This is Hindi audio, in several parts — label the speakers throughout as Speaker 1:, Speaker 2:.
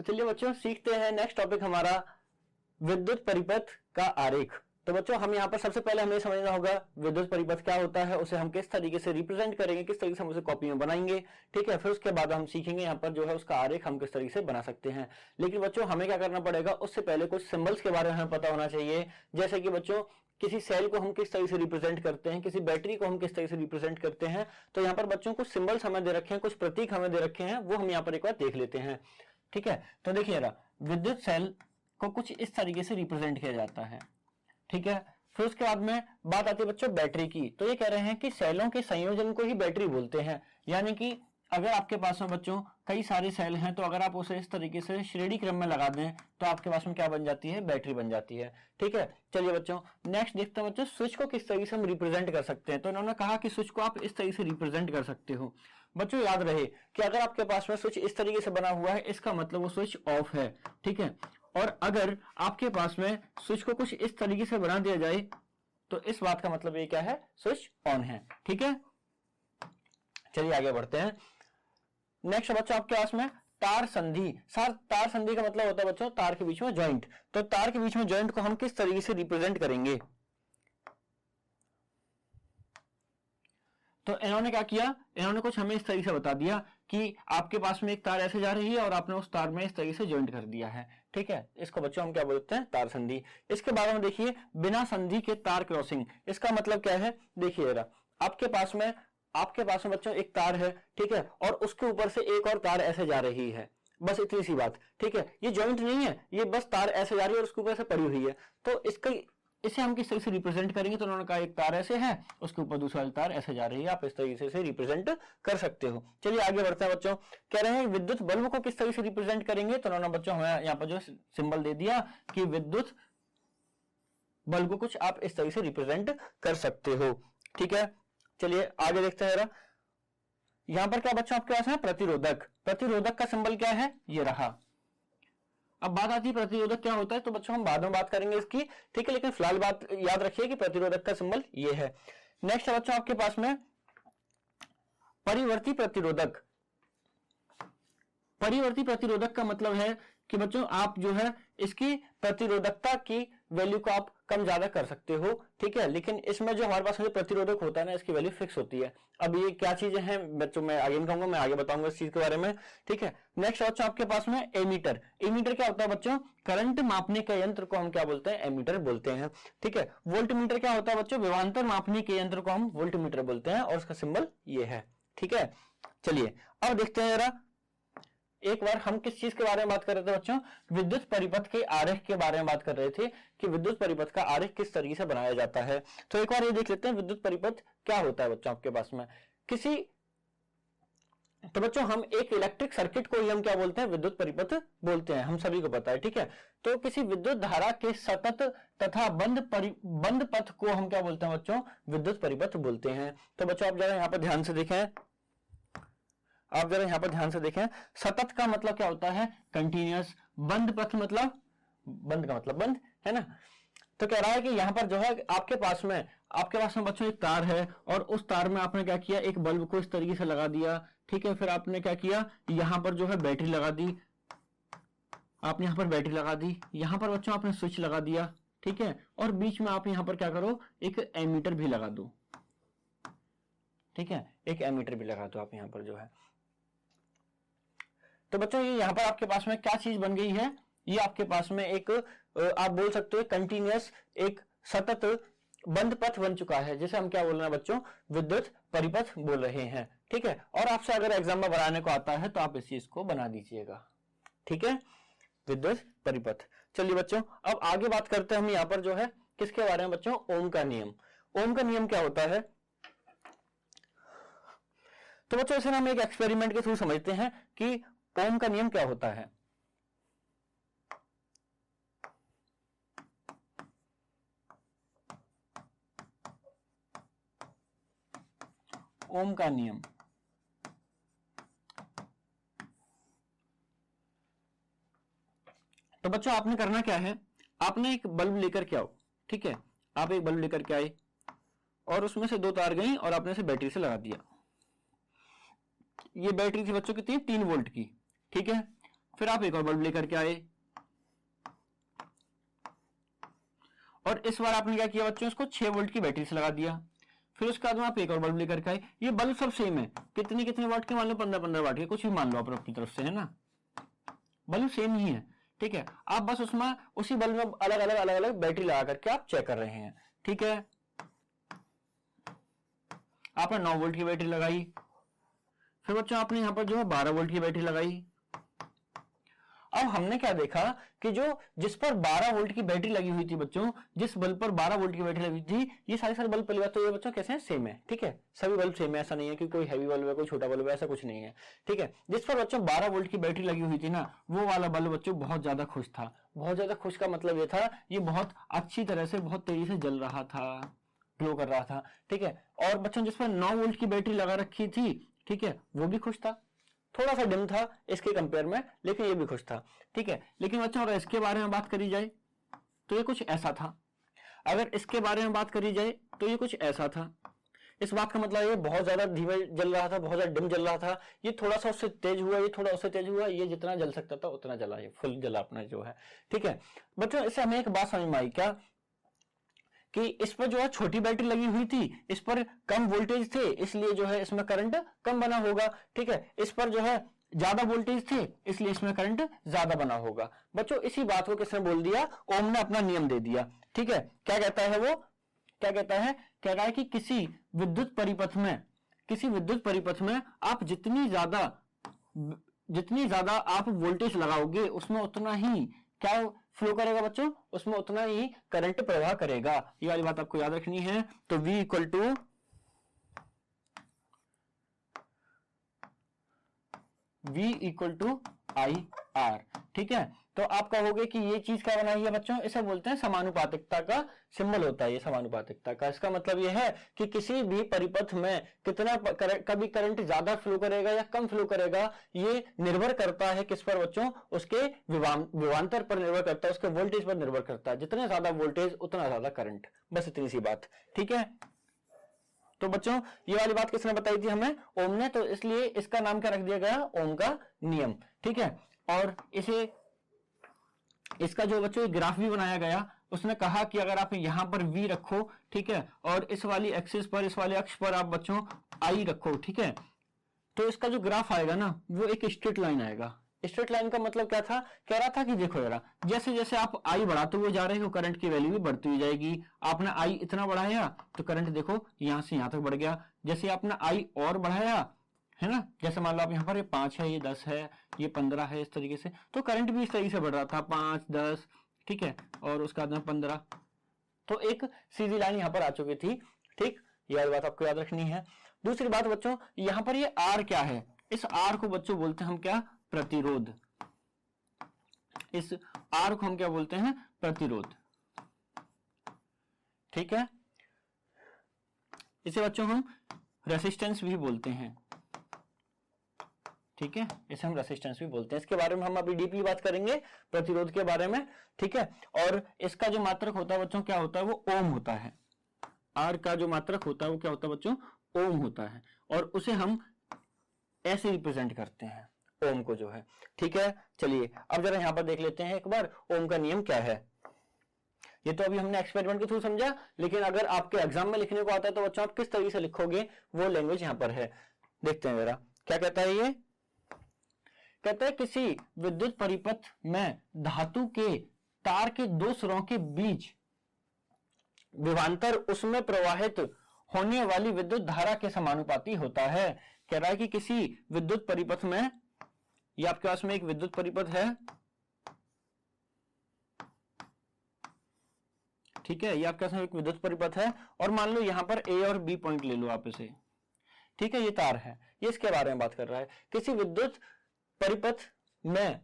Speaker 1: तो चलिए बच्चों सीखते हैं नेक्स्ट टॉपिक हमारा विद्युत परिपथ का आरेख। तो बच्चों हम यहाँ पर सबसे पहले हमें समझना होगा विद्युत परिपथ क्या होता है, उसे हम किस तरीके से रिप्रेजेंट करेंगे, किस तरीके से हम उसे कॉपी में बनाएंगे। ठीक है, फिर उसके बाद हम सीखेंगे यहाँ पर जो है उसका आरेख हम किस तरीके से बना सकते हैं। लेकिन बच्चों हमें क्या करना पड़ेगा, उससे पहले कुछ सिंबल्स के बारे में हमें पता होना चाहिए। जैसे कि बच्चों किसी सेल को हम किस तरह से रिप्रेजेंट करते हैं, किसी बैटरी को हम किस तरह से रिप्रेजेंट करते हैं। तो यहाँ पर बच्चों कुछ सिंबल्स हमें दे रखे हैं, कुछ प्रतीक हमें दे रखे हैं, वो हम यहाँ पर एक बार देख लेते हैं। ठीक है, तो देखिए विद्युत सेल को कुछ इस तरीके से रिप्रेजेंट किया जाता है। ठीक है, फिर उसके बाद में बात आती है बच्चों बैटरी की। तो ये कह रहे हैं कि सेलों के संयोजन को ही बैटरी बोलते हैं। यानी कि अगर आपके पास में बच्चों कई सारे सेल हैं, तो अगर आप उसे इस तरीके से श्रेणी क्रम में लगा दें तो आपके पास में क्या बन जाती है, बैटरी बन जाती है। ठीक है, चलिए बच्चों नेक्स्ट देखते हैं बच्चों स्विच को किस तरीके से हम रिप्रेजेंट कर सकते हैं। तो इन्होंने कहा कि स्विच को आप इस तरीके से रिप्रेजेंट कर सकते हो। बच्चों याद रहे कि अगर आपके पास में स्विच इस तरीके से बना हुआ है, इसका मतलब वो स्विच ऑफ है। ठीक है, और अगर आपके पास में स्विच को कुछ इस तरीके से बना दिया जाए तो इस बात का मतलब ये क्या है, स्विच ऑन है। ठीक है, चलिए आगे बढ़ते हैं। नेक्स्ट बच्चों आपके पास में तार संधि। तार संधि का मतलब होता है बच्चों तार के बीच में जॉइंट। तो तार के बीच में जॉइंट को हम किस तरीके से रिप्रेजेंट करेंगे। तो इन्होंने क्या किया, इन्होंने कुछ हमें इस तरीके से बता दिया कि आपके पास में एक तार ऐसे जा रही है और आपने उस तार में इस तरीके से जॉइंट कर दिया है। ठीक है, इसको बच्चों हम क्या बोलते हैं, तार संधि। इसके बाद में देखिए बिना संधि के तार क्रॉसिंग। इसका मतलब क्या है, देखिए आपके पास में बच्चों एक तार है। ठीक है, और उसके ऊपर से एक और तार ऐसे जा रही है, बस इतनी सी बात। ठीक है, ये जॉइंट नहीं है, ये बस तार ऐसे जा रही है और उसके ऊपर से पड़ी हुई है। तो इसे हम किस तरीके से रिप्रेजेंट करेंगे। तो उन्होंने कहा एक तार ऐसे है, उसके ऊपर दूसरा तार ऐसे जा रही है, आप इस तरीके से रिप्रेजेंट कर सकते हो। चलिए आगे बढ़ते हैं बच्चों। कह रहे हैं विद्युत बल्ब को किस तरीके से रिप्रेजेंट करेंगे। तो उन्होंने बच्चों हमें यहाँ पर जो सिंबल दे दिया कि विद्युत बल्ब को कुछ आप इस तरीके से रिप्रेजेंट कर सकते हो। ठीक है, चलिए आगे देखते हैं। यहां पर क्या बच्चों आपके पास है, प्रतिरोधक। प्रतिरोधक का सिंबल क्या है, ये रहा। अब बात आती है प्रतिरोधक क्या होता है, तो बच्चों हम बाद में बात करेंगे इसकी। ठीक है, लेकिन फिलहाल बात याद रखिए कि प्रतिरोधक का सिंबल ये है। नेक्स्ट है बच्चों आपके पास में परिवर्ती प्रतिरोधक। परिवर्ती प्रतिरोधक का मतलब है कि बच्चों आप जो है इसकी प्रतिरोधकता की वैल्यू को आप कम ज्यादा कर सकते हो। ठीक है, लेकिन इसमें जो हमारे पास में प्रतिरोधक होता है ना, इसकी वैल्यू फिक्स होती है। अब ये क्या चीजें हैं बच्चों, मैं आगे कहूंगा, मैं आगे बताऊंगा इस चीज के बारे में। ठीक है, नेक्स्ट बच्चों आपके पास में एमीटर। एमीटर क्या होता है बच्चों, करंट मापने के यंत्र को हम क्या बोलते हैं, एमीटर बोलते हैं। ठीक है, वोल्ट मीटर क्या होता है बच्चों, विभवांतर मापने के यंत्र को हम वोल्ट मीटर बोलते हैं और उसका सिंबल ये है। ठीक है, चलिए अब देखते हैं जरा एक बार हम किस चीज के बारे में बात कर रहे थे बच्चों, विद्युत परिपथ के आरेख के बारे में बात कर रहे थे कि विद्युत परिपथ का आरेख किस तरीके से बनाया जाता है। तो एक बार ये देख लेते हैं विद्युत परिपथ क्या होता है बच्चों आपके पास में। तो बच्चों हम एक इलेक्ट्रिक सर्किट को ही हम क्या बोलते हैं, विद्युत परिपथ बोलते हैं, हम सभी को पता है। ठीक है, तो किसी विद्युत धारा के सतत तथा बंद पथ को हम क्या बोलते हैं बच्चों, विद्युत परिपथ बोलते हैं। तो बच्चों आप जरा यहाँ पर ध्यान से देखें, सतत का मतलब क्या होता है, कंटिन्यूअस। बंद पथ मतलब, बंद का मतलब बंद है ना। तो कह रहा है कि यहां पर जो है आपके पास में बच्चों एक तार है और उस तार में आपने क्या किया, एक बल्ब को इस तरीके से लगा दिया। ठीक है, फिर आपने क्या किया, यहां पर जो है बैटरी लगा दी, आपने यहां पर बैटरी लगा दी, यहां पर बच्चों आपने स्विच लगा दिया। ठीक है, और बीच में आप यहां पर क्या करो, एक एमीटर भी लगा दो। ठीक है, एक एमीटर भी लगा दो आप यहां पर जो है। तो बच्चों ये यहां पर आपके पास में क्या चीज बन गई है, ये आपके पास में एक आप बोल सकते हो कंटिन्यूअस, एक सतत बंद पथ बन चुका है, जिसे हम क्या बोल रहे हैं बच्चों, विद्युत परिपथ बोल रहे हैं। ठीक है, और आपसे अगर एग्जाम में बनाने को आता है तो आप इस चीज को बना दीजिएगा। ठीक है, विद्युत परिपथ। चलिए बच्चों अब आगे बात करते हैं हम यहां पर जो है किसके बारे में बच्चों, ओम का नियम। ओम का नियम क्या होता है, तो बच्चों इसे हम एक एक्सपेरिमेंट के थ्रू समझते हैं कि ओम का नियम क्या होता है। ओम का नियम, तो बच्चों आपने करना क्या है, आपने एक बल्ब लेकर के आओ। ठीक है, आप एक बल्ब लेकर के आए और उसमें से दो तार गई और आपने इसे बैटरी से लगा दिया। ये बैटरी थी बच्चों कितनी, 3 वोल्ट की। ठीक है, फिर आप एक और बल्ब लेकर के आए और इस बार आपने क्या किया बच्चों, इसको 6 वोल्ट की बैटरी से लगा दिया। फिर उसके बाद में आप एक और बल्ब लेकर के आए। ये बल्ब सब सेम है, कितने वाट के मान लो, 15 वाट के, कुछ भी मान लो आप अपनी तरफ से, है ना, बल्ब सेम ही है। ठीक है, आप बस उसमें उसी बल्ब में अलग अलग बैटरी लगा करके आप चेक कर रहे हैं। ठीक है, आपने 9 वोल्ट की बैटरी लगाई, फिर बच्चों आपने यहां पर जो है 12 वोल्ट की बैटरी लगाई। अब हमने क्या देखा कि जो जिस पर 12 वोल्ट की बैटरी लगी हुई थी बच्चों, जिस बल्ब पर 12 वोल्ट की बैटरी लगी थी, ये सारे बल्ब पहली बात तो ये बच्चों कैसे हैं, सेम है। ठीक है, सभी बल्ब सेम है, ऐसा नहीं है कि कोई हैवी बल्ब है कोई छोटा बल्ब है, ऐसा कुछ नहीं है। ठीक है, जिस पर बच्चों 12 वोल्ट की बैटरी लगी हुई थी ना, वो वाला बल्ब बच्चों बहुत ज्यादा खुश था। बहुत ज्यादा खुश का मतलब ये था, ये बहुत अच्छी तरह से बहुत तेजी से जल रहा था, ग्लो कर रहा था। ठीक है, और बच्चों जिस पर 9 वोल्ट की बैटरी लगा रखी थी, ठीक है, वो भी खुश था, थोड़ा सा डिम था इसके कंपेयर में, लेकिन ये भी खुश था। ठीक है, लेकिन बच्चों अगर इसके बारे में बात करी जाए तो ये कुछ ऐसा था, अगर इसके बारे में बात करी जाए तो ये कुछ ऐसा था। इस बात का मतलब ये बहुत ज्यादा धीमे जल रहा था, बहुत ज्यादा डिम जल रहा था, ये थोड़ा सा उससे तेज हुआ, ये थोड़ा उससे तेज हुआ, ये जितना जल सकता था उतना जला, ये फुल जला अपना जो है। ठीक है बच्चों, इससे हमें एक बात समझ में आई क्या, कि इस पर जो है छोटी बैटरी लगी हुई थी, इस पर कम वोल्टेज थे, इसलिए जो है इसमें करंट कम बना होगा। ठीक है, इस पर जो है ज्यादा वोल्टेज थे, इसलिए इसमें करंट ज्यादा बना होगा। बच्चों इसी बात को किसने बोल दिया, ओम ने अपना नियम दे दिया। ठीक है, क्या कहता है वो, क्या कहता है, कह रहा है कि किसी विद्युत परिपथ में आप जितनी ज्यादा आप वोल्टेज लगाओगे, उसमें उतना ही क्या फ्लो करेगा बच्चों, उसमें उतना ही करंट प्रवाह करेगा। ये वाली बात आपको याद रखनी है। तो V इक्वल टू IR। ठीक है, तो आप कहोगे कि ये चीज क्या बनाई है बच्चों, इसे बोलते हैं समानुपातिकता का सिंबल होता है ये समानुपातिकता का। इसका मतलब ये है कि किसी भी परिपथ में कितना कभी करंट ज्यादा फ्लो करेगा या कम फ्लो करेगा, ये निर्भर करता है किस पर बच्चों, उसके विभवांतर पर निर्भर करता है, उसके वोल्टेज पर निर्भर करता है। जितने ज्यादा वोल्टेज उतना ज्यादा करंट, बस इतनी सी बात। ठीक है, तो बच्चों ये वाली बात किसने बताई थी हमें, ओम ने, तो इसलिए इसका नाम क्या रख दिया गया, ओम का नियम। ठीक है, और इसका जो बच्चों ग्राफ भी बनाया गया, उसने कहा कि अगर आप यहां पर V रखो, ठीक है, और इस वाली एक्सिस पर, इस वाले अक्ष पर आप बच्चों I रखो, ठीक है, तो इसका जो ग्राफ आएगा ना, वो एक स्ट्रेट लाइन आएगा। स्ट्रेट लाइन का मतलब क्या था, कह रहा था कि देखो जरा, जैसे जैसे आप I बढ़ाते हुए जा रहे हो, करंट की वैल्यू भी बढ़ती हुई जाएगी। आपने I इतना बढ़ाया तो करंट देखो यहां से यहां तक बढ़ गया। जैसे आपने I और बढ़ाया, है ना, जैसे मान लो आप यहाँ पर ये 5 है, ये 10 है, ये 15 है, इस तरीके से, तो करंट भी इस तरीके से बढ़ रहा था, 5 10, ठीक है, और उसका बाद में 15, तो एक सीधी लाइन यहाँ पर आ चुकी थी। ठीक, ये बात आपको याद रखनी है। दूसरी बात बच्चों, यहाँ पर ये R क्या है, इस R को बच्चों बोलते हैं हम क्या, प्रतिरोध। इस R को हम क्या बोलते हैं, प्रतिरोध। ठीक है, इसे बच्चों हम रेसिस्टेंस भी बोलते हैं। ठीक है, इसे हम रेसिस्टेंस भी बोलते हैं। इसके बारे में हम अभी डीपली बात करेंगे, प्रतिरोध के बारे में। ठीक है, और इसका जो मात्रक होता है बच्चों क्या होता है, वो ओम होता है। आर का जो मात्रक होता है वो क्या होता है बच्चों, ओम होता है, और उसे हम ऐसे रिप्रेजेंट करते हैं, ओम को जो है। ठीक है, चलिए अब जरा यहां पर देख लेते हैं एक बार ओम का नियम क्या है। ये तो अभी हमने एक्सपेरिमेंट के थ्रू समझा, लेकिन अगर आपके एग्जाम में लिखने को आता है तो बच्चों आप किस तरीके से लिखोगे, वो लैंग्वेज यहां पर है। देखते हैं जरा क्या कहता है ये। कहता है किसी विद्युत परिपथ में धातु के तार के दो सिरों के बीच विभवांतर उसमें प्रवाहित होने वाली विद्युत धारा के समानुपाती होता है। कह रहा है कि किसी विद्युत परिपथ में, ये आपके पास में एक विद्युत परिपथ है, ठीक है, ये आपके पास में एक विद्युत परिपथ है, और मान लो यहां पर ए और बी पॉइंट ले लो आप इसे। ठीक है, ये तार है, ये इसके बारे में बात कर रहा है। किसी विद्युत परिपथ में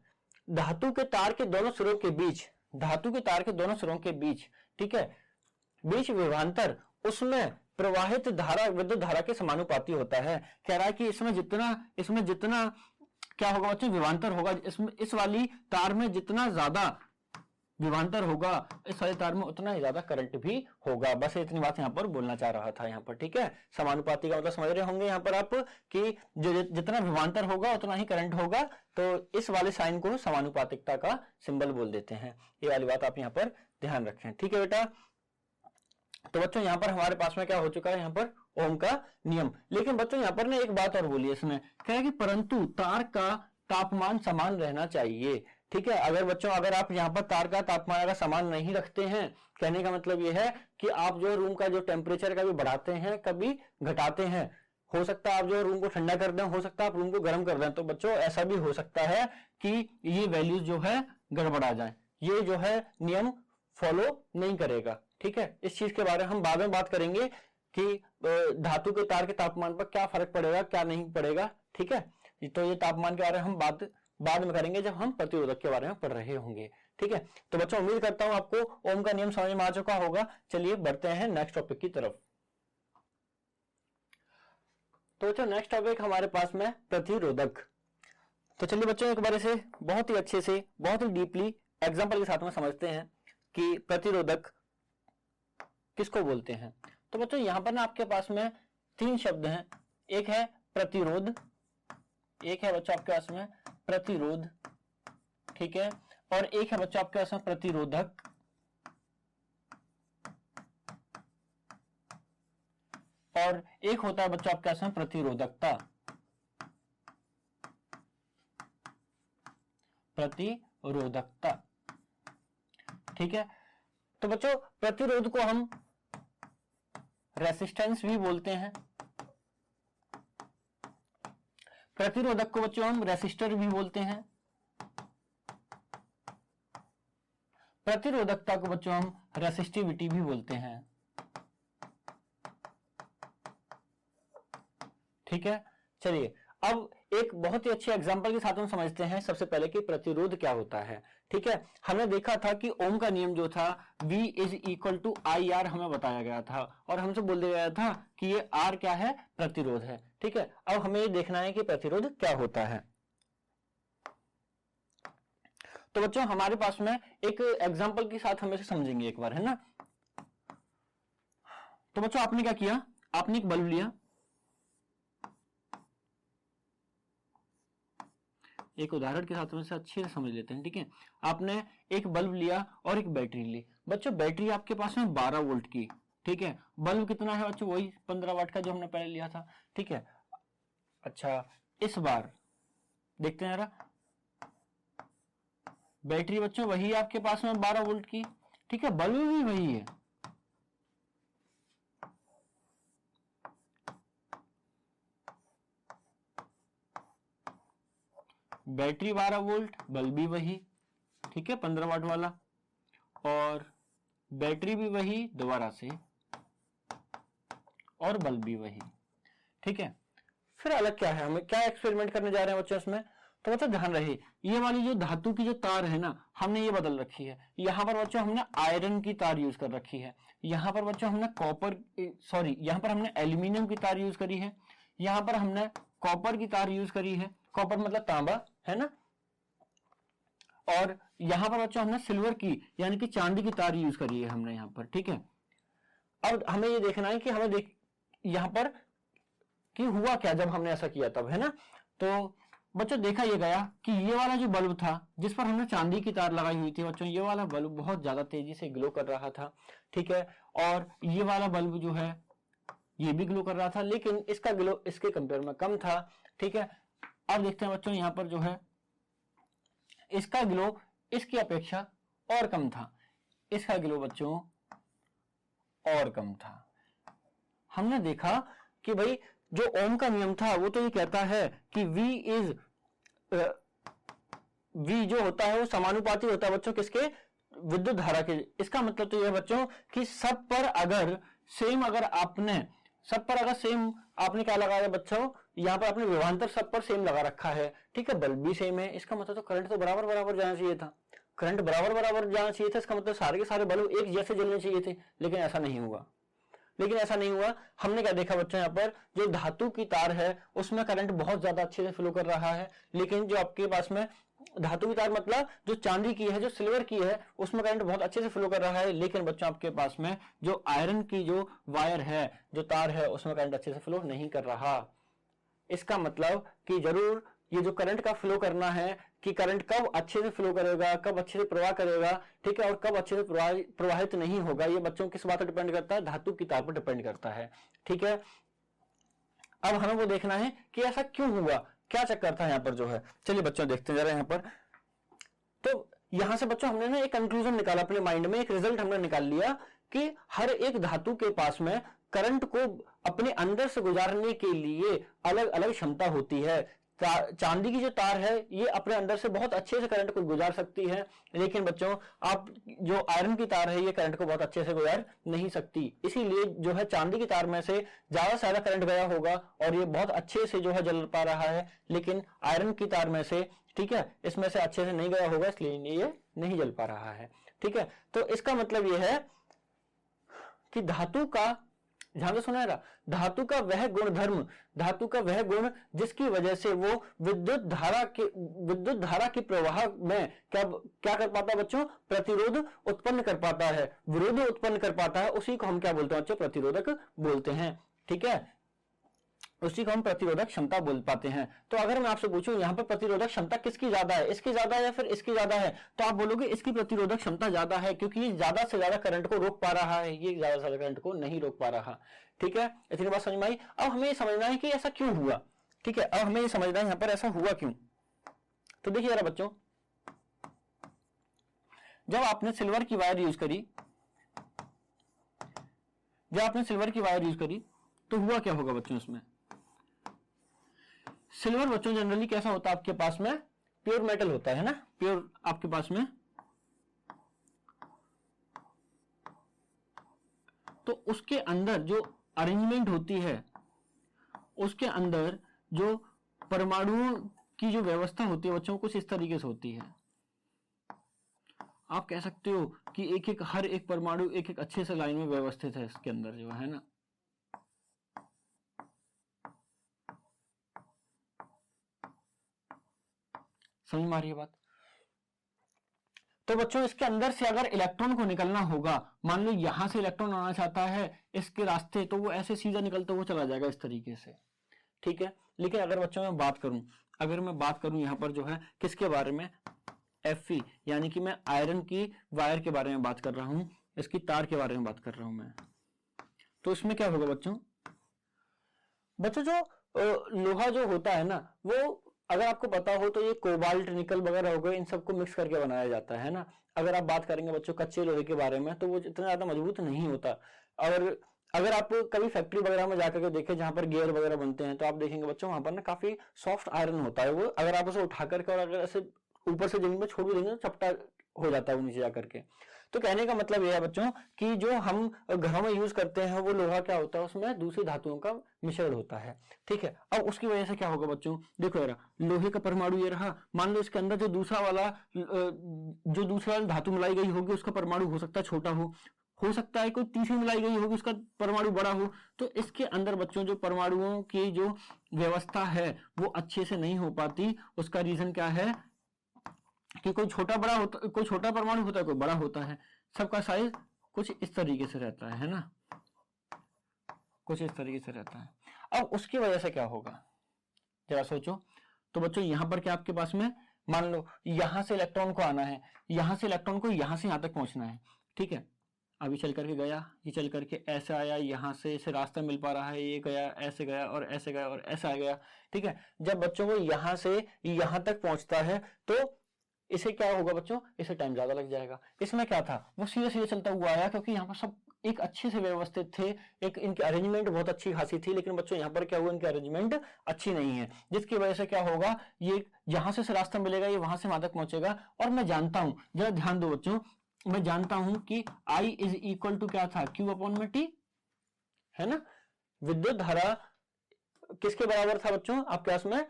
Speaker 1: धातु के तार के दोनों सिरों के बीच, धातु के तार के दोनों सिरों के बीच, ठीक है, बीच विभवांतर उसमें प्रवाहित धारा विद्युत धारा के समानुपाती होता है। कह रहा है कि इसमें जितना क्या होगा बच्चों, विभवांतर होगा, इसमें इस वाली तार में जितना ज्यादा विभवांतर होगा इस वाले तार में उतना ही ज्यादा करंट भी होगा। बस इतनी बात यहाँ पर बोलना चाह रहा था यहाँ पर, ठीक है। समानुपाती का मतलब समझ रहे होंगे यहाँ पर आप कि जितना विभवांतर होगा उतना ही करंट होगा, तो इस वाले साइन को समानुपातिकता का सिंबल बोल देते हैं। ये वाली बात आप यहाँ पर ध्यान रखें, ठीक है बेटा। तो बच्चों यहाँ पर हमारे पास में क्या हो चुका है, यहाँ पर ओम का नियम। लेकिन बच्चों यहाँ पर ने एक बात और बोली इसमें, कहा कि परंतु तार का तापमान समान रहना चाहिए, ठीक है। अगर बच्चों अगर आप यहाँ पर तार का तापमान अगर समान नहीं रखते हैं, कहने का मतलब ये है कि आप जो रूम का जो टेम्परेचर कभी बढ़ाते हैं कभी घटाते हैं, हो सकता है आप जो रूम को ठंडा कर दें, हो सकता है आप रूम को गर्म कर दें, तो बच्चों ऐसा भी हो सकता है कि ये वैल्यूज जो है गड़बड़ा जाए, ये जो है नियम फॉलो नहीं करेगा, ठीक है। इस चीज के बारे में हम बाद में बात करेंगे कि धातु के तार के तापमान पर क्या फर्क पड़ेगा क्या नहीं पड़ेगा, ठीक है। तो ये तापमान के बारे में हम बाद में करेंगे जब हम प्रतिरोधक के बारे में पढ़ रहे होंगे, ठीक है। तो बच्चों उम्मीद करता हूं आपको ओम का नियम समझ में आ चुका होगा। चलिए बढ़ते हैं नेक्स्ट टॉपिक की तरफ। तो बच्चों नेक्स्ट टॉपिक हमारे पास में प्रतिरोधक। तो चलिए बच्चों एक बार इसे बहुत ही अच्छे से बहुत ही डीपली एग्जाम्पल के साथ में समझते हैं कि प्रतिरोधक किसको बोलते हैं। तो बच्चों यहां पर ना आपके पास में 3 शब्द हैं, एक है प्रतिरोध, एक है बच्चों आपके पास में प्रतिरोध, ठीक है, और एक है बच्चों आपके पास में प्रतिरोधक, और एक होता है बच्चों आपके पास में प्रतिरोधकता, प्रतिरोधकता, ठीक है। तो बच्चों प्रतिरोध को हम रेसिस्टेंस भी बोलते हैं, प्रतिरोधक को बच्चों हम रेसिस्टर भी बोलते हैं, प्रतिरोधकता को बच्चों हम रेसिस्टिविटी भी बोलते हैं, ठीक है। चलिए अब एक बहुत ही अच्छे एग्जांपल के साथ हम समझते हैं सबसे पहले कि प्रतिरोध क्या होता है, ठीक है। हमने देखा था कि ओम का नियम जो था V is equal to I R हमें बताया गया था, और हमसे बोल दिया गया था कि ये R क्या है, प्रतिरोध है, ठीक है। अब हमें ये देखना है कि प्रतिरोध क्या होता है। तो बच्चों हमारे पास में एक एग्जाम्पल के साथ हम इसे समझेंगे एक बार, है ना। तो बच्चों आपने क्या किया, आपने एक बल्ब लिया, एक उदाहरण के साथ में से अच्छे से समझ लेते हैं, ठीक है। आपने एक बल्ब लिया और एक बैटरी ली। बच्चों बैटरी आपके पास में 12 वोल्ट की, ठीक है। बल्ब कितना है बच्चों, वही 15 वाट का जो हमने पहले लिया था, ठीक है। अच्छा इस बार देखते हैं जरा, बैटरी बच्चों वही है आपके पास में 12 वोल्ट की, ठीक है, बल्ब भी वही है, बैटरी 12 वोल्ट, बल्ब भी वही, ठीक है, 15 वाट वाला, और बैटरी भी वही दोबारा से, और बल्ब भी वही, ठीक है। फिर अलग क्या है, हमें क्या एक्सपेरिमेंट करने जा रहे हैं बच्चों इसमें। तो बच्चों ध्यान रहे ये वाली जो धातु की जो तार है ना, हमने ये बदल रखी है। यहां पर बच्चों हमने आयरन की तार यूज कर रखी है, यहां पर बच्चों हमने यहां पर हमने एल्यूमिनियम की तार यूज करी है, यहां पर हमने कॉपर की तार यूज करी है, कॉपर मतलब तांबा, है ना। और यहां पर बच्चों हमने सिल्वर की यानी कि चांदी की तार यूज करी है हमने यहां पर, ठीक है। अब हमें ये देखना है कि हमें यहां पर कि हुआ क्या जब हमने ऐसा किया तब, है ना। तो बच्चों देखा ये गया कि ये वाला जो बल्ब था जिस पर हमने चांदी की तार लगाई हुई थी बच्चों, ये वाला बल्ब बहुत ज्यादा तेजी से ग्लो कर रहा था, ठीक है। और ये वाला बल्ब जो है ये भी ग्लो कर रहा था, लेकिन इसका ग्लो इसके कंपेयर में कम था, ठीक है। अब देखते हैं बच्चों यहां पर जो है इसका ग्लो इसकी अपेक्षा और कम था, इसका ग्लो बच्चों और कम था। हमने देखा कि भाई जो ओम का नियम था वो तो ये कहता है कि V जो होता है वो समानुपाती होता है बच्चों किसके, विद्युत धारा के। इसका मतलब तो ये बच्चों कि सब पर अगर सेम आपने क्या लगाया बच्चों, यहाँ पर आपने विभवांतर सब पर सेम लगा रखा है, ठीक है, बल्ब भी सेम है, इसका मतलब तो करंट तो बराबर बराबर जाना चाहिए था, करंट बराबर बराबर जाना चाहिए था, इसका मतलब सारे के सारे बल्ब एक जैसे जलने चाहिए थे, लेकिन ऐसा नहीं हुआ। हमने क्या देखा बच्चों, यहाँ पर जो धातु की तार है उसमें करंट बहुत ज्यादा अच्छे से फ्लो कर रहा है, लेकिन जो आपके पास में धातु की तार मतलब जो चांदी की है, जो सिल्वर की है, उसमें करंट बहुत अच्छे से फ्लो कर रहा है, लेकिन बच्चों आपके पास में जो आयरन की जो वायर है, जो तार है, उसमें करंट अच्छे से फ्लो नहीं कर रहा। इसका मतलब कि जरूर ये जो करंट का फ्लो करना है, कि करंट कब अच्छे से फ्लो करेगा, कब अच्छे से प्रवाह करेगा, ठीक है, और कब अच्छे से प्रवाहित नहीं होगा, ये बच्चों किस बात पर डिपेंड करता है? धातु की तार पर डिपेंड करता है। ठीक है, अब हमें वो देखना है कि ऐसा क्यों हुआ, क्या चक्कर था यहाँ पर जो है। चलिए बच्चों देखते हैं जरा यहाँ पर। तो यहां से बच्चों हमने ना एक कंक्लूजन निकाला अपने माइंड में, एक रिजल्ट हमने निकाल लिया कि हर एक धातु के पास में करंट को अपने अंदर से गुजारने के लिए अलग अलग क्षमता होती है। चांदी की जो तार है ये अपने अंदर से बहुत अच्छे से करंट को गुजार सकती है, लेकिन बच्चों आप जो आयरन की तार है ये करंट को बहुत अच्छे से गुजार नहीं सकती। इसीलिए जो है चांदी की तार में से ज्यादा से ज्यादा करंट गया होगा और ये बहुत अच्छे से जो है जल पा रहा है, लेकिन आयरन की तार में से, ठीक है, इसमें से अच्छे से नहीं गया होगा, इसलिए ये नहीं जल पा रहा है। ठीक है, तो इसका मतलब ये है कि धातु का, ध्यान से सुना है, धातु का वह गुण धर्म, धातु का वह गुण जिसकी वजह से वो विद्युत धारा के प्रवाह में क्या कर पाता है बच्चों? प्रतिरोध उत्पन्न कर पाता है, विरोध उत्पन्न कर पाता है, उसी को हम क्या बोलते हैं बच्चों? प्रतिरोधक बोलते हैं। ठीक है, उसी को हम प्रतिरोधक क्षमता बोल पाते हैं। तो अगर मैं आपसे पूछूं यहाँ पर प्रतिरोधक क्षमता किसकी ज्यादा है, इसकी ज्यादा है या फिर इसकी ज्यादा है, तो आप बोलोगे इसकी प्रतिरोधक क्षमता ज्यादा है, क्योंकि ये ज्यादा से ज्यादा करंट को रोक पा रहा है, ये ज्यादा से ज्यादा करंट को नहीं रोक पा रहा। ठीक है, इतनी बात समझ में आई। अब हमें समझना है कि ऐसा क्यों हुआ। ठीक है, अब हमें ये समझना है यहाँ पर ऐसा हुआ क्यों। तो देखिए जरा बच्चों, जब आपने सिल्वर की वायर यूज करी, तो हुआ क्या होगा बच्चों? इसमें सिल्वर बच्चों जनरली कैसा होता है आपके पास में? प्योर मेटल होता है ना, प्योर आपके पास में। तो उसके अंदर जो अरेंजमेंट होती है, उसके अंदर जो परमाणुओं की जो व्यवस्था होती है बच्चों, कुछ इस तरीके से होती है। आप कह सकते हो कि हर एक परमाणु एक एक अच्छे से लाइन में व्यवस्थित है इसके अंदर जो है ना। समझ में आ रही है बात? तो बच्चों इसके अंदर से अगर इलेक्ट्रॉन को निकलना होगा, मान लो यहां से इलेक्ट्रॉन आना चाहता है इसके रास्ते, तो वो ऐसे सीधा निकलता हुआ चला जाएगा इस तरीके से। ठीक है, लेकिन अगर बच्चों मैं बात करूं यहां पर जो है किसके बारे में? Fe, यानी कि मैं आयरन की वायर के बारे में बात कर रहा हूं, इसकी तार के बारे में बात कर रहा हूं मैं। तो इसमें क्या होगा बच्चों जो लोहा जो होता है ना, वो अगर आपको पता हो तो ये कोबाल्ट, निकल वगैरह हो गए, इन सबको मिक्स करके बनाया जाता है ना। अगर आप बात करेंगे बच्चों कच्चे लोहे के बारे में, तो वो इतना ज्यादा मजबूत नहीं होता। और अगर आप कभी फैक्ट्री वगैरह में जाकर के देखें जहां पर गियर वगैरह बनते हैं, तो आप देखेंगे बच्चों वहां पर ना काफी सॉफ्ट आयरन होता है वो। अगर आप उसे उठा करके और अगर ऐसे ऊपर से जमीन में छोड़ भी देंगे तो चपटा हो जाता है वो नीचे जाकर के। तो कहने का मतलब यह है बच्चों कि जो हम घरों में यूज करते हैं वो लोहा क्या होता है, उसमें दूसरी धातुओं का मिश्रण होता है। ठीक है, अब उसकी वजह से क्या होगा बच्चों? देखो यार, लोहे का परमाणु ये रहा, मान लो इसके अंदर जो दूसरा वाला धातु मिलाई गई होगी उसका परमाणु हो सकता है छोटा हो सकता है कोई तीसरी मिलाई गई होगी उसका परमाणु बड़ा हो। तो इसके अंदर बच्चों जो परमाणुओं की जो व्यवस्था है वो अच्छे से नहीं हो पाती। उसका रीजन क्या है कि कोई छोटा परमाणु होता है, कोई बड़ा होता है, सबका साइज कुछ इस तरीके से रहता है ना, कुछ इस तरीके से रहता है। अब उसकी वजह से क्या होगा जरा सोचो। तो बच्चों यहां पर क्या आपके पास में, मान लो यहां से इलेक्ट्रॉन को आना है, यहां से इलेक्ट्रॉन को यहां से यहां तक पहुंचना है। ठीक है, अभी चल करके गया, ये चल करके ऐसे आया, यहां से इसे रास्ता मिल पा रहा है, ये गया, ऐसे गया और ऐसे गया और ऐसा आ गया। ठीक है, जब बच्चों को यहां से यहां तक पहुंचता है तो इसे क्या होगा बच्चों? इसे टाइम ज्यादा लग जाएगा। इसमें क्या था, वो सीधे सीधे चलता हुआ आया, क्योंकि यहाँ पर सब एक अच्छे से व्यवस्थित थे, एक इनकी अरेंजमेंट बहुत अच्छी खासी थी। लेकिन बच्चों यहाँ पर क्या हुआ, इनकी अरेंजमेंट अच्छी नहीं है, जिसकी वजह से क्या होगा, ये यहां से रास्ता मिलेगा, ये वहां से वहां तक पहुंचेगा। और मैं जानता हूं, जरा ध्यान दो बच्चों, मैं जानता हूं कि I इज इक्वल टू क्या था, Q अपॉन में T, है ना। विद्युत धारा किसके बराबर था बच्चों आपके पास में?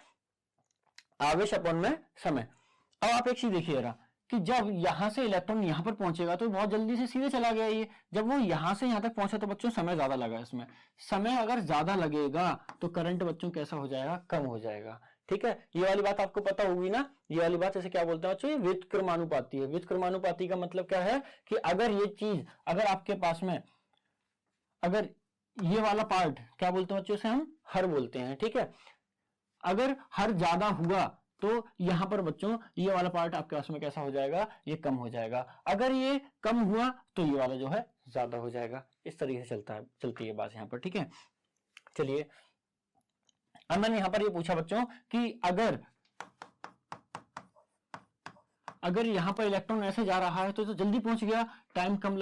Speaker 1: आवेश अपॉन में समय। अब आप एक चीज देखिए जरा कि जब यहां से इलेक्ट्रॉन यहां पर पहुंचेगा तो बहुत जल्दी से सीधे चला गया ये, जब वो यहां से यहां तक पहुंचा तो बच्चों समय ज्यादा लगा। इसमें समय अगर ज्यादा लगेगा तो करंट बच्चों कैसा हो जाएगा, कम हो जाएगा। ठीक है, ये वाली बात आपको पता होगी ना, ये वाली बात ऐसे क्या बोलते हैं बच्चों, ये व्युत्क्रमानुपाती है। व्युत्क्रमानुपाती का मतलब क्या है कि अगर ये चीज, अगर आपके पास में, अगर ये वाला पार्ट क्या बोलते हैं बच्चों, इसे हम हर बोलते हैं, ठीक है, अगर हर ज्यादा हुआ तो यहां पर बच्चों ये वाला पार्ट आपके पास में कैसा हो जाएगा, ये कम हो जाएगा। अगर ये कम हुआ तो ये वाला जो है ज्यादा हो जाएगा। इस तरीके से चलती है बात यहाँ पर, ठीक है। चलिए, अब मैंने यहां पर ये पूछा बच्चों कि अगर यहां पर इलेक्ट्रॉन ऐसे जा रहा है तो जल्दी पहुंच गया, टाइम कम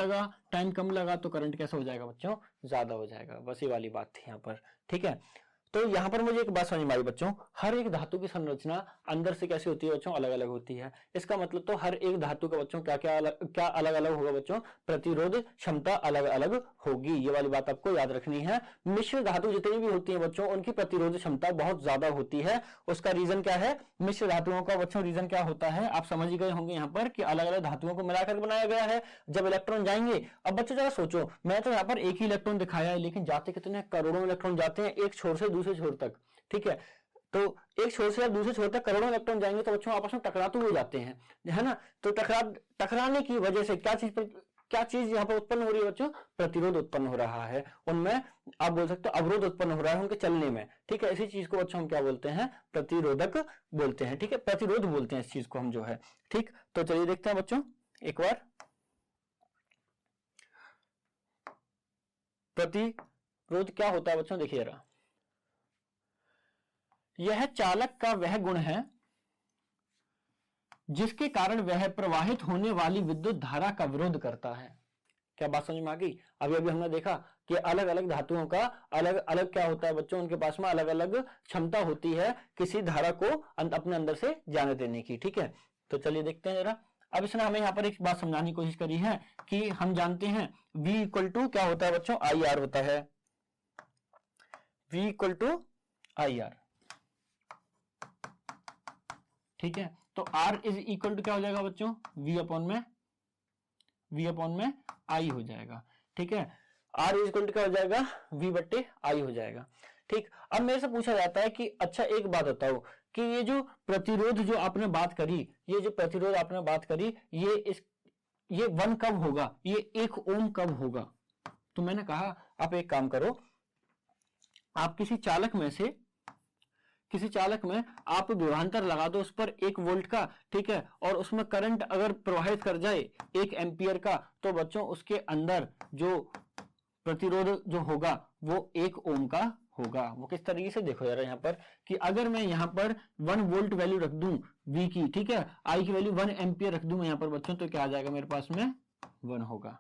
Speaker 1: लगा तो करंट कैसा हो जाएगा बच्चों, ज्यादा हो जाएगा। बस ये वाली बात थी यहाँ पर, ठीक है। तो यहां पर मुझे एक बात समझ में आई बच्चों, हर एक धातु की संरचना अंदर से कैसी होती है बच्चों, अलग अलग होती है। इसका मतलब तो हर एक धातु का बच्चों क्या अलग अलग होगा बच्चों, प्रतिरोध क्षमता अलग अलग होगी। ये वाली बात आपको याद रखनी है। मिश्र धातु जितनी भी होती है बच्चों, उनकी प्रतिरोध क्षमता बहुत ज्यादा होती है। उसका रीजन क्या है, मिश्र धातुओं का बच्चों रीजन क्या होता है, आप समझ ही गए होंगे यहाँ पर कि अलग अलग धातुओं को मिलाकर बनाया गया है। जब इलेक्ट्रॉन जाएंगे, अब बच्चों जरा सोचो, मैं तो यहाँ पर एक ही इलेक्ट्रॉन दिखाया है, लेकिन जाते कितने करोड़ों इलेक्ट्रॉन जाते हैं एक छोर से दूसरे छोर तक, ठीक है। तो एक छोर से दूसरे छोर तक करोड़ों इलेक्ट्रॉन जाएंगे तो बच्चों आपस में टकराते हुए जाते हैं, है ना। तो टकराने की वजह से क्या चीज यहाँ पर उत्पन्न हो रही है बच्चों, प्रतिरोध उत्पन्न हो रहा है। उनमें आप बोल सकते हो अवरोध उत्पन्न हो रहा है उनके चलने में, ठीक है। इसी चीज को बच्चों हम क्या बोलते हैं, प्रतिरोधक बोलते हैं, ठीक है, प्रतिरोध बोलते हैं इस चीज को हम जो है, ठीक। तो चलिए देखते हैं बच्चों एक बार, प्रतिरोध क्या होता है बच्चों, देखिए जरा। यह चालक का वह गुण है जिसके कारण वह प्रवाहित होने वाली विद्युत धारा का विरोध करता है। क्या बात समझ में आ गई। अभी हमने देखा कि अलग अलग धातुओं का अलग अलग क्या होता है बच्चों, उनके पास में अलग अलग क्षमता होती है किसी धारा को अपने अंदर से जाने देने की, ठीक है। तो चलिए देखते हैं जरा। अब इसने हमें यहाँ पर एक बात समझाने की कोशिश करी है कि हम जानते हैं V इक्वल टू क्या होता है बच्चों, IR होता है, V इक्वल टू IR, ठीक है। तो R इज इक्वल टू क्या हो जाएगा बच्चों, V अपॉन में I हो जाएगा, ठीक है। R इज इक्वल टू क्या हो जाएगा, V बट्टे I हो जाएगा, ठीक। अब मेरे से पूछा जाता है कि अच्छा एक बात बताओ कि ये जो प्रतिरोध जो आपने बात करी, ये 1 कब होगा, ये 1 ओम कब होगा। तो मैंने कहा आप एक काम करो, आप किसी चालक में आप विभवांतर लगा दो उस पर 1 वोल्ट का, ठीक है, और उसमें करंट अगर प्रवाहित कर जाए 1 एम्पियर का, तो बच्चों उसके अंदर जो प्रतिरोध जो होगा वो 1 ओम का होगा। वो किस तरीके से, देखो यार यहाँ पर कि अगर मैं यहाँ पर 1 वोल्ट वैल्यू रख दूं V की, ठीक है, I की वैल्यू 1 एम्पियर रख दूं मैं यहाँ पर बच्चों, तो क्या आ जाएगा मेरे पास में 1 होगा।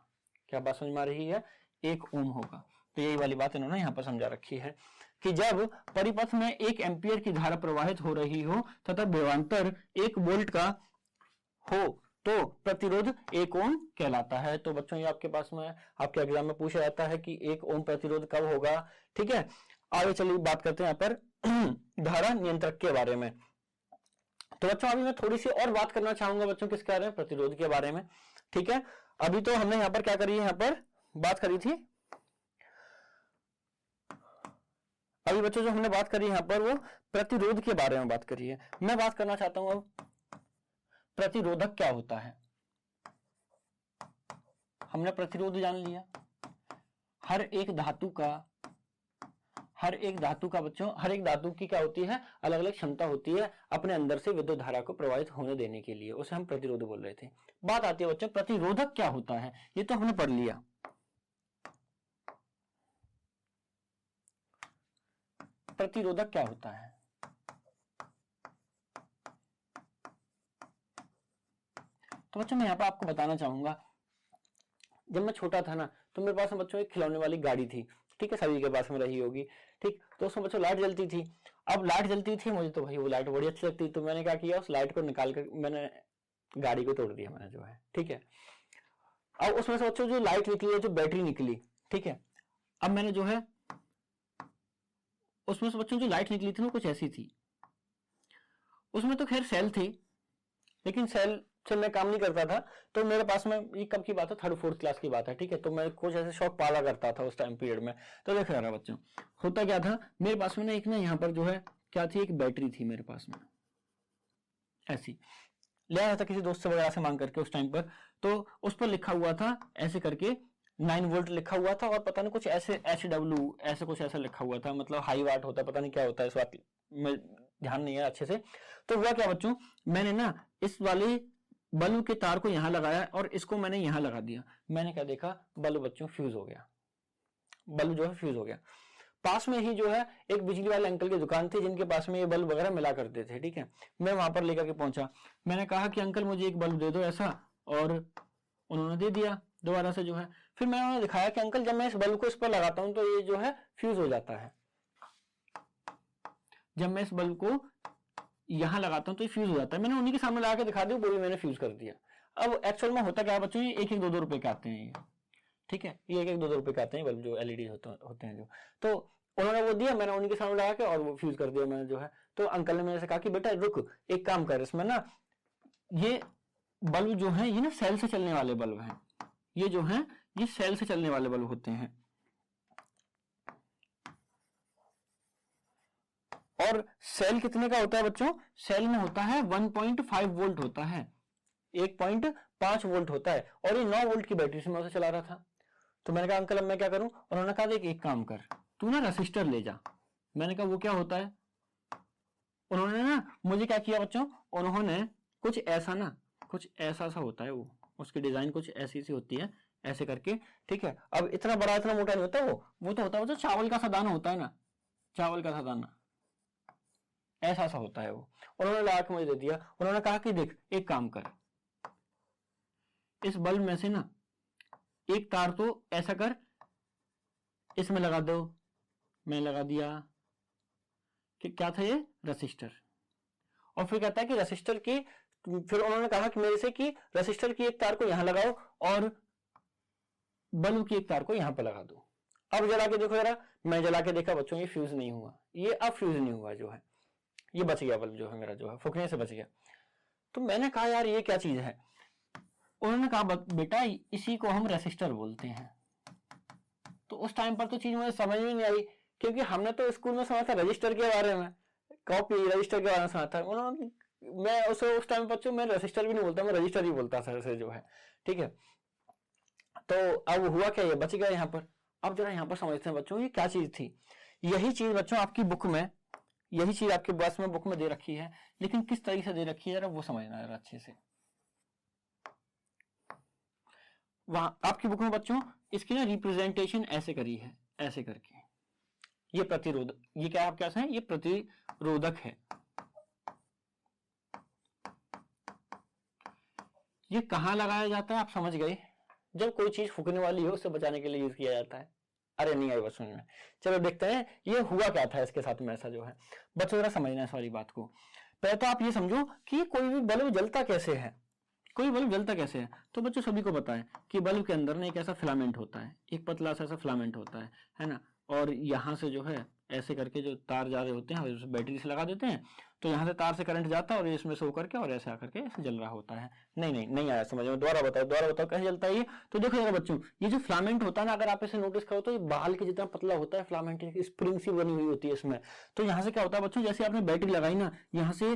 Speaker 1: क्या बात समझ में आ रही है, 1 ओम होगा। तो यही वाली बात इन्होंने यहाँ पर समझा रखी है कि जब परिपथ में 1 एम्पियर की धारा प्रवाहित हो रही हो तथा विभवांतर 1 वोल्ट का हो तो प्रतिरोध 1 ओम कहलाता है। तो बच्चों ये आपके पास में आपके एग्जाम में पूछा जाता है कि 1 ओम प्रतिरोध कब होगा, ठीक है। आगे चलिए बात करते हैं यहाँ पर धारा नियंत्रक के बारे में। तो बच्चों अभी मैं थोड़ी सी और बात करना चाहूंगा बच्चों किसके बारे में, प्रतिरोध के बारे में, ठीक है। अभी तो हमने यहाँ पर क्या करी है, यहाँ पर बात करी थी, अभी बच्चों जो हमने बात करी यहाँ पर वो प्रतिरोध के बारे में बात करी है। मैं बात करना चाहता हूं अब प्रतिरोधक क्या होता है। हमने प्रतिरोध जान लिया, हर एक धातु बच्चों, हर एक धातु की क्या होती है, अलग अलग क्षमता होती है अपने अंदर से विद्युत धारा को प्रवाहित होने देने के लिए, उसे हम प्रतिरोध बोल रहे थे। बात आती है बच्चों प्रतिरोधक क्या होता है, ये तो हमने पढ़ लिया। प्रतिरोधक क्या होता है, तो बच्चों मैं यहाँ पर आपको बताना चाहूंगा, जब मैं छोटा था ना तो मेरे पास में बच्चों एक खिलौने वाली गाड़ी थी, ठीक है, सभी के पास में रही होगी, ठीक। तो उसमें बच्चों लाइट जलती थी। अब लाइट जलती थी, मुझे तो भाई वो लाइट बड़ी अच्छी लगती, तो मैंने क्या किया, उस लाइट को निकाल कर मैंने गाड़ी को तोड़ दिया मैंने जो है, ठीक है। अब उसमें से बच्चों जो लाइट निकली है, जो बैटरी निकली, ठीक है, अब मैंने जो है उसमें से बच्चों जो लाइट निकली थी वो कुछ ऐसी थी, उसमें तो खैर सेल थी, लेकिन सेल से मैं काम नहीं करता था। तो मेरे पास में, ये कब की बात है, 3rd 4th क्लास की बात है, ठीक है। तो मैं कुछ ऐसे शौक पाला करता था उस टाइम पीरियड में। तो देखो यार बच्चों होता क्या था, मेरे पास में ना एक ना यहाँ पर जो है क्या थी, एक बैटरी थी मेरे पास में ऐसी, ले आया था किसी दोस्त से वगैरह से मांग करके उस टाइम पर, तो उस पर लिखा हुआ था ऐसे करके 9 वोल्ट लिखा हुआ था, और पता नहीं कुछ ऐसे HW ऐसे कुछ ऐसा लिखा हुआ था, मतलब हाई वाट होता है, पता नहीं क्या होता है इस बात में ध्यान नहीं है अच्छे से। तो हुआ क्या बच्चों, मैंने ना इस वाले बल्ब के तार को यहां लगाया और इसको मैंने यहां लगा दिया। मैंने क्या देखा, बल्ब बच्चों फ्यूज हो गया, बल्ब जो है फ्यूज हो गया। पास में ही जो है एक बिजली वाले अंकल की दुकान थी जिनके पास में ये बल्ब वगैरह मिला करते थे, ठीक है। मैं वहां पर लेकर के पहुंचा, मैंने कहा कि अंकल मुझे एक बल्ब दे दो ऐसा, और उन्होंने दे दिया दोबारा से जो है। फिर मैंने उन्हें दिखाया कि अंकल जब मैं इस बल्ब को इस पर लगाता हूं तो ये जो है फ्यूज हो जाता है, जब मैं इस बल्ब को यहां लगाता हूं तो ये फ्यूज हो जाता है। मैंने उन्हीं के सामने लगा के दिखा दिया, वो भी मैंने फ्यूज कर दिया। अब एक्चुअल में होता क्या है बच्चों, ये 1-1, 2-2 रुपए के आते हैं ये, ठीक है, ये 1-1, 2-2 रुपए के आते हैं बल्ब जो LED होते हैं जो। तो उन्होंने वो दिया, मैंने उन्हीं के सामने लगा के और वो फ्यूज कर दिया मैंने जो है। तो अंकल ने मेरे से कहा कि बेटा रुक, एक काम कर, इसमें ना ये बल्ब जो है ये ना सेल से चलने वाले बल्ब हैं, ये जो है ये सेल से चलने वाले बल्ब होते हैं, और सेल कितने का होता है बच्चों, सेल में होता है 1.5 वोल्ट होता है, 1.5 वोल्ट होता है, और ये 9 वोल्ट की बैटरी से मैं उसे चला रहा था। तो मैंने कहा अंकल अब मैं क्या करूं, उन्होंने कहा देख एक काम कर, तू ना रेसिस्टर ले जा। मैंने कहा वो क्या होता है, उन्होंने ना मुझे क्या किया बच्चों, उन्होंने कुछ ऐसा ना, कुछ ऐसा सा होता है वो, उसकी डिजाइन कुछ ऐसी सी होती है ऐसे करके, ठीक है। अब इतना बड़ा इतना मोटा नहीं होता वो तो होता है बच्चों चावल का सा दाना होता है ना, चावल का सा दाना ऐसा सा होता है वो। उन्होंने ला के मुझे दे दिया, उन्होंने कहा कि देख एक काम कर, इस बल्ब में से ना एक तार तो ऐसा कर इसमें लगा दो। मैं लगा दिया कि क्या था ये, रेसिस्टर। और फिर कहता है कि रेसिस्टर की, फिर उन्होंने कहा कि मेरे से कि रेसिस्टर की एक तार को यहां लगाओ और बल्ब की एक तार को यहां पर लगा दो। अब जला के देखो जरा, मैं जला के देखा बच्चों ये फ्यूज नहीं हुआ, ये अब फ्यूज नहीं हुआ जो है, ये बच गया बल्ब जो है मेरा जो है फूकने से बच गया। तो मैंने कहा यार ये क्या चीज है, उन्होंने कहा बेटा इसी को हम रेसिस्टर बोलते हैं। तो उस टाइम पर तो चीज मुझे समझ में नहीं आई, क्योंकि हमने तो स्कूल में सुना था रजिस्टर के बारे में, कॉपी रजिस्टर के बारे में सुना था। उन्होंने, मैं उस टाइम बच्चों मैं रजिस्टर भी नहीं बोलता, मैं रजिस्टर ही बोलता था ऐसे जो है, ठीक है। तो अब हुआ क्या, ये बच गया यहाँ पर। अब जरा यहाँ पर समझते हैं बच्चों ये क्या चीज थी। यही चीज बच्चों आपकी बुक में, यही चीज आपके बस में बुक में दे रखी है, लेकिन किस तरीके से दे रखी है जरा वो समझना है अच्छे से। वहां आपकी बुक में बच्चों इसकी ना रिप्रेजेंटेशन ऐसे करी है, ऐसे करके, ये प्रतिरोधक, ये क्या आप क्या है, ये प्रतिरोधक है। ये कहां लगाया जाता है आप समझ गए, जब कोई चीज फूकने वाली हो उससे बचाने के लिए यूज किया जाता है। अरे नहीं आई बस समझ में, चलो देखते हैं ये हुआ क्या था इसके साथ में ऐसा जो है। बच्चों जरा समझना है सारी बात को। पहले तो आप ये समझो कि कोई भी बल्ब जलता कैसे है, कोई बल्ब जलता कैसे है। तो बच्चों सभी को पता है कि बल्ब के अंदर ना एक ऐसा फिलामेंट होता है, एक पतला सा ऐसा फिलामेंट होता है ना, और यहाँ से जो है ऐसे करके जो तार जा रहे होते हैं और बैटरी से लगा देते हैं, तो यहाँ से तार से करंट जाता है और इसमें से होकर के और ऐसे आकर के ऐसे जल रहा होता है। नहीं आया समझ में, दोबारा बताओ कैसे जलता है ये। तो देखो यार बच्चों, ये जो फिलामेंट होता है ना, अगर आप इसे नोटिस करो तो ये बाल के जितना पतला होता है फिलामेंट, स्प्रिंग सी बनी हुई होती है इसमें। तो यहाँ से क्या होता है बच्चों, जैसे आपने बैटरी लगाई ना, यहाँ से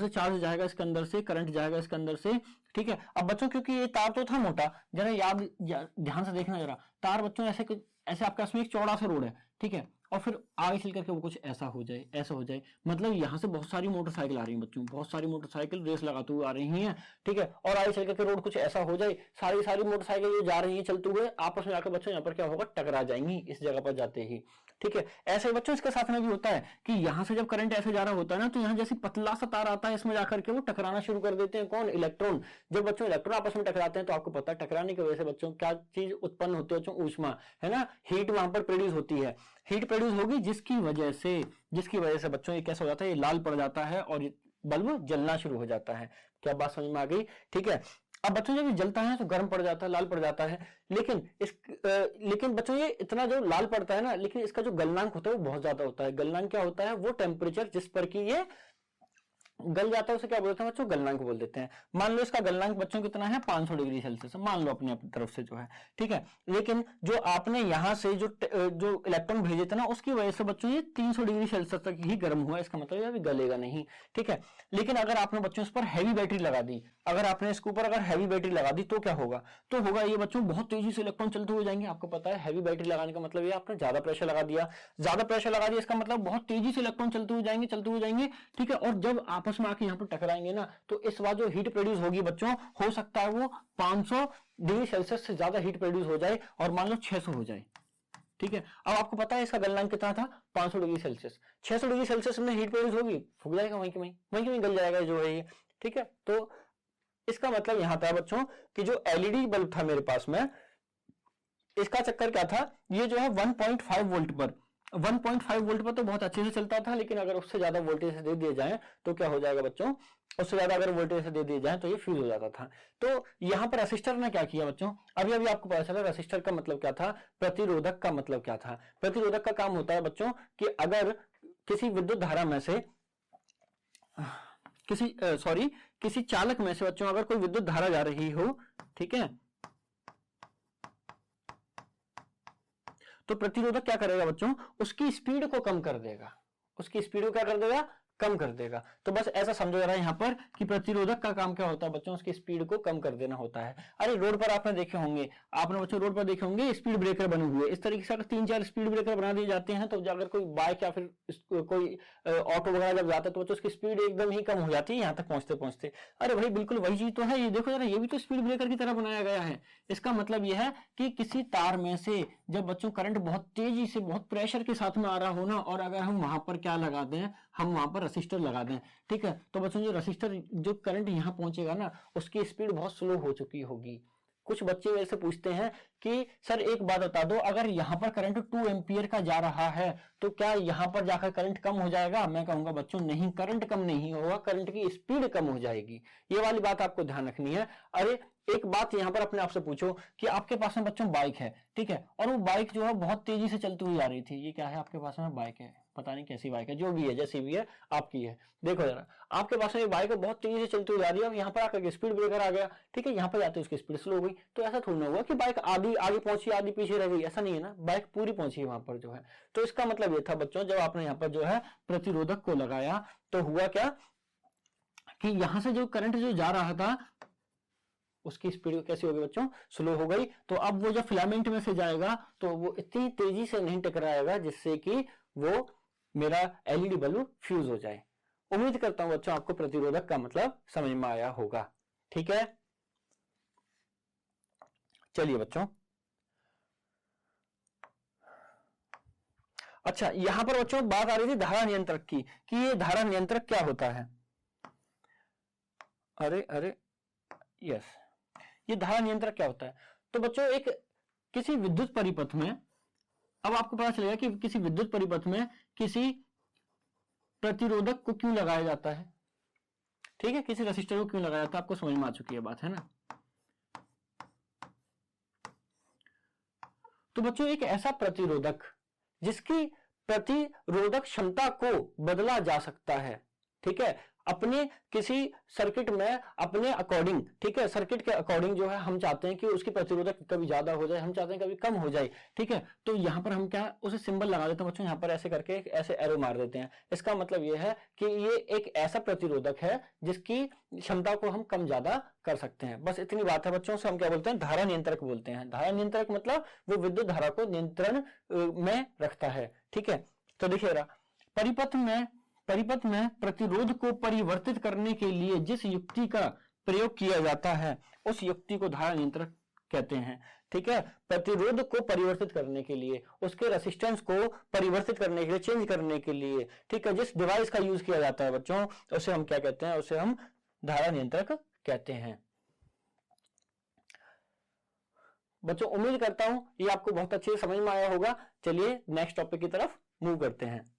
Speaker 1: चार्ज जाएगा इसके अंदर से, करंट जाएगा इसके अंदर से, ठीक है। अब बच्चों क्योंकि ये तार तो था मोटा, जरा ध्यान से देखना जरा, तार बच्चों ऐसे आपके पास में एक चौड़ा सा रोड है, ठीक है, और फिर आगे चल करके वो कुछ ऐसा हो जाए, ऐसा हो जाए, मतलब यहाँ से बहुत सारी मोटरसाइकिल आ रही है बच्चों, बहुत सारी मोटरसाइकिल रेस लगाते हुए आ रही हैं, ठीक है, और आगे चल करके रोड कुछ ऐसा हो जाए, सारी मोटरसाइकिल जो जा रही हैं चलते हुए आपस में आकर बच्चों यहाँ पर क्या होगा, टकरा जाएंगी इस जगह पर जाते ही, ठीक है। ऐसे बच्चों इसके साथ में भी होता है कि यहाँ से जब करंट ऐसे जा रहा होता है ना, तो यहाँ जैसे पतला सा तार आता है, इसमें जाकर के वो टकराना शुरू कर देते हैं। कौन, इलेक्ट्रॉन। जब बच्चों इलेक्ट्रॉन आपस में टकराते हैं तो आपको पता है टकराने की वजह से बच्चों क्या चीज उत्पन्न होती है बच्चों, ऊष्मा, है ना, हीट वहां पर प्रोड्यूस होती है, हीट प्रोड्यूस होगी जिसकी वजह से बच्चों ये कैसा हो जाता है, ये लाल पड़ जाता है और बल्ब जलना शुरू हो जाता है। क्या बात समझ में आ गई, ठीक है। अब बच्चों जब जलता है तो गर्म पड़ जाता है, लाल पड़ जाता है, लेकिन बच्चों ये इतना जो लाल पड़ता है ना, लेकिन इसका जो गलनांक होता है वो बहुत ज्यादा होता है। गलनांक क्या होता है, वो टेम्परेचर जिस पर कि ये गल जाता है उसे क्या बोलते हैं बच्चों, गलनांक बोल देते हैं। मान लो इसका गलनांक बच्चों कितना है, 500 डिग्री सेल्सियस, मान लो अपनी तरफ से जो है, ठीक है। लेकिन जो आपने यहां से जो इलेक्ट्रॉन भेजे थे ना, उसकी वजह से बच्चों ये 300 डिग्री सेल्सियस तक ही गर्म हुआ, इसका मतलब ये अभी गलेगा नहीं, ठीक है। लेकिन अगर आपने बच्चों इस पर हैवी बैटरी लगा दी, अगर आपने इसके ऊपर अगर हैवी बैटरी लगा दी तो क्या होगा, तो होगा ये बच्चों बहुत तेजी से इलेक्ट्रॉन चलते हुए जाएंगे। आपको पता है हैवी बैटरी लगाने का मतलब ये आपने ज्यादा प्रेशर लगा दिया, ज्यादा प्रेशर लगा दिया, इसका मतलब बहुत तेजी से इलेक्ट्रॉन चलते हुए जाएंगे, चलते हुए जाएंगे, ठीक है। और जब आपस में आके यहाँ पर टकराएंगे ना, तो इस बार जो हीट प्रोड्यूस होगी बच्चों, हो सकता है वो 500 डिग्री सेल्सियस से ज्यादा हीट प्रोड्यूस हो जाए, और मान लो 600 हो जाए, ठीक है। अब आपको पता है इसका गलनांक कितना था, 500 डिग्री सेल्सियस। 600 डिग्री सेल्सियस में हीट प्रोड्यूस होगी, फूक जाएगा वहीं के वहीं गल जाएगा जो है ये, ठीक है। तो इसका मतलब यहां था बच्चों कि जो एलईडी बल्ब था मेरे पास में, इसका चक्कर क्या था, ये जो है 1.5 वोल्ट पर, 1.5 वोल्ट पर तो बहुत अच्छे से चलता था, लेकिन अगर उससे ज्यादा वोल्टेज दे दिए जाए तो क्या हो जाएगा बच्चों, उससे ज्यादा अगर वोल्टेज दे दिए जाए तो ये फ्यूज हो जाता था। तो यहां पर रेसिस्टर ने क्या किया बच्चों, अभी अभी आपको पता चला रेसिस्टर का मतलब क्या था, प्रतिरोधक का मतलब क्या था। प्रतिरोधक का काम होता है बच्चों कि अगर किसी विद्युत धारा में से किसी चालक में से बच्चों अगर कोई विद्युत धारा जा रही हो, ठीक है, तो प्रतिरोधक क्या करेगा बच्चों, उसकी स्पीड को कम कर देगा, उसकी स्पीड को क्या कर देगा, कम कर देगा। तो बस ऐसा समझो जरा यहाँ पर कि प्रतिरोधक का काम क्या होता है बच्चों, उसकी स्पीड को कम कर देना होता है। अरे रोड पर आपने देखे होंगे, आपने बच्चों रोड पर देखे होंगे स्पीड ब्रेकर बने हुए, इस तरीके से अगर 3-4 स्पीड ब्रेकर बना दिए जाते हैं, तो अगर कोई बाइक या फिर कोई ऑटो वगैरह जब जाता है तो बच्चों उसकी स्पीड एकदम ही कम हो जाती है यहाँ तक पहुंचते पहुंचते। अरे भाई बिल्कुल वही चीज तो है, ये देखो जरा, ये भी तो स्पीड ब्रेकर की तरह बनाया गया है। इसका मतलब यह है कि किसी तार में से जब बच्चों करंट बहुत तेजी से बहुत प्रेशर के साथ में आ रहा हो ना, और अगर हम वहां पर क्या लगा दें, हम वहां पर रेसिस्टर लगा दें, ठीक है, तो बच्चों जो रेसिस्टर जो करंट यहां पहुंचेगा ना, उसकी स्पीड बहुत स्लो हो चुकी होगी। कुछ बच्चे मेरे से पूछते हैं कि सर एक बात बता दो, अगर यहां पर करंट 2 एम्पियर का जा रहा है तो क्या यहां पर जाकर करंट कम हो जाएगा? मैं कहूंगा बच्चों नहीं, करंट कम नहीं होगा, करंट की स्पीड कम हो जाएगी। ये वाली बात आपको ध्यान रखनी है। अरे एक बात यहां पर अपने आप से पूछो कि आपके पास में बच्चों बाइक है, ठीक है, और वो बाइक जो है बहुत तेजी से चलती हुई आ रही थी। ये क्या है आपके पास में, बाइक है, पता नहीं कैसी बाइक है, जो भी है जैसी भी है आपकी है। देखो जरा, आपके पास में बाइक बहुत तेजी से चलती हुई आ रही है, और यहाँ पर आकर स्पीड ब्रेकर आ गया, ठीक है, यहाँ पर जाते उसकी स्पीड स्लो हो गई। तो ऐसा थोड़ा ना हुआ कि बाइक आधी आगे पहुंची आधी पीछे रह गई, ऐसा नहीं है ना, बाइक पूरी पहुंची वहां पर जो है। तो इसका मतलब ये था बच्चों, जब आपने यहाँ पर जो है प्रतिरोधक को लगाया तो हुआ क्या कि यहां से जो करंट जो जा रहा था उसकी स्पीड कैसी हो गई बच्चों, स्लो हो गई। तो अब वो जब फिलामेंट में से जाएगा तो वो इतनी तेजी से नहीं टकराएगा जिससे कि वो मेरा एलईडी बल्ब फ्यूज हो जाए। उम्मीद करता हूं बच्चों आपको प्रतिरोधक का मतलब समझ में आया होगा, ठीक है। चलिए बच्चों, अच्छा यहां पर बच्चों बात आ रही थी धारा नियंत्रक की, कि ये धारा नियंत्रक क्या होता है। अरे अरे यस, ये धारा नियंत्रक क्या होता है। तो बच्चों एक किसी विद्युत परिपथ में, अब आपको पता चलेगा कि किसी विद्युत परिपथ में किसी प्रतिरोधक को क्यों लगाया जाता है, ठीक है, किसी रेसिस्टर को क्यों लगाया जाता है, आपको समझ में आ चुकी है बात, है ना। तो बच्चों एक ऐसा प्रतिरोधक जिसकी प्रतिरोधक क्षमता को बदला जा सकता है, ठीक है, अपने किसी सर्किट में अपने अकॉर्डिंग, ठीक है, सर्किट के अकॉर्डिंग जो है हम चाहते हैं कि उसकी प्रतिरोधक कभी ज्यादा हो जाए, हम चाहते हैं कभी कम हो जाए, ठीक है। तो यहां पर हम क्या उसे सिंबल लगा देते हैं बच्चों, यहां पर ऐसे करके ऐसे एरो मार देते हैं। इसका मतलब यह है कि ये एक ऐसा प्रतिरोधक है जिसकी क्षमता को हम कम ज्यादा कर सकते हैं। बस इतनी बात है बच्चों, से हम क्या बोलते हैं, धारा नियंत्रक बोलते हैं। धारा नियंत्रक मतलब वो विद्युत धारा को नियंत्रण में रखता है, ठीक है। तो देखिएगा, परिपथ में प्रतिरोध को परिवर्तित करने के लिए जिस युक्ति का प्रयोग किया जाता है उस युक्ति को धारा नियंत्रक कहते हैं, ठीक है। प्रतिरोध को परिवर्तित करने के लिए, उसके रेसिस्टेंस को परिवर्तित करने के लिए, चेंज करने के लिए, ठीक है, जिस डिवाइस का यूज किया जाता है बच्चों, उसे हम क्या कहते हैं, उसे हम धारा नियंत्रक कहते हैं। बच्चों उम्मीद करता हूं ये आपको बहुत अच्छे से समझ में आया होगा। चलिए नेक्स्ट टॉपिक की तरफ मूव करते हैं।